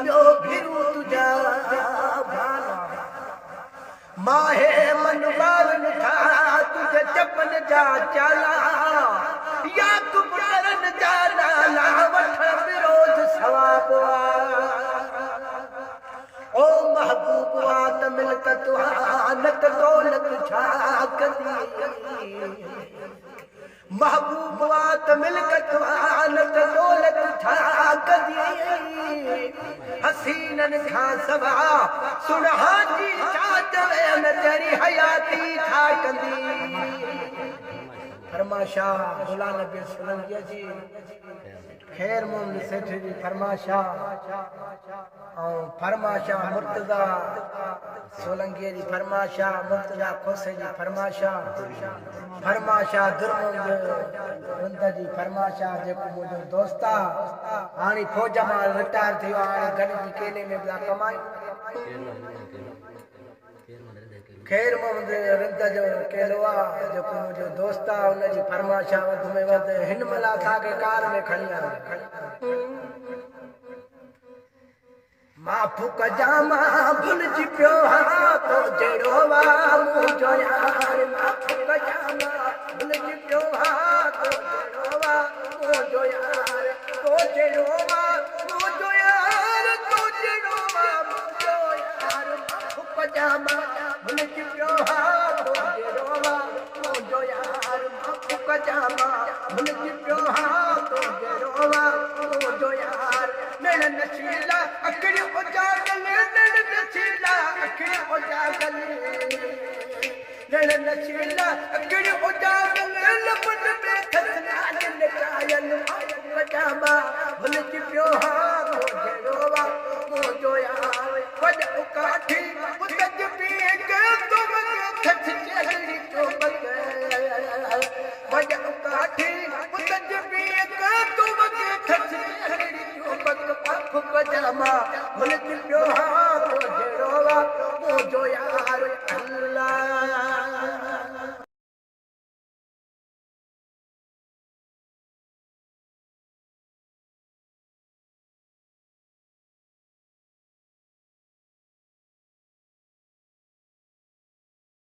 जो भिरू तुझा भाला माहे मन बारन था तुझे चपन जा चाला या कुबरन जा नाला वठ विरोध सवाब ओ महबूबा त मिलकत नत दौलत छा कदी महबूबा त मिलकत नत दौलत छा कदी हसीनन खां सवा सुनहा जी छा चवे न तेरी हयाती छा कंदी फरमाशा गुलाम नबी सोलंकिया जी खैर मोहम्मद सेठ जी फरमाशा और फरमाशा मुर्तजा सोलंकिया जी फरमाशा मुर्तजा खोसे जी फरमाशा फरमाशा दुर्मंद रंदा जी फरमाशा जेको मुझो दोस्ता हाणी फौज मां रिटायर थियो हाणे गॾ जी केले में बला कमाई खैर मोहम्मद रंदा जो केलो आहे जेको मुंहिंजो दोस्त आहे हुनजी फरमाशा वध में वधि हिन महिल असांखे कार में खणी आयो मां फुक जामा भुलिजी पियो हा तो जहिड़ो आहे मुंहिंजो यार मां फुक जामा भुलिजी पियो हा तो जहिड़ो आहे मुंहिंजो यार तो जहिड़ो आहे मुंहिंजो यार तो जहिड़ो आहे मुंहिंजो यार मां फुक जामा भुलिजी पियो हा तो जहिड़ो आहे मुंहिंजो यार मां फुक जामा भुलिजी पियो हा तो जहिड़ो आहे मुंहिंजो यार नैण नशीला अखियूं उजागल नैण नशीला अखियूं उजागल नैण नशीला अखियूं उजागल लबन में खसनान निकायल पजामा भुलिजी पियो हा तो जहिड़ो आहे मुंहिंजो यार वॾो काठी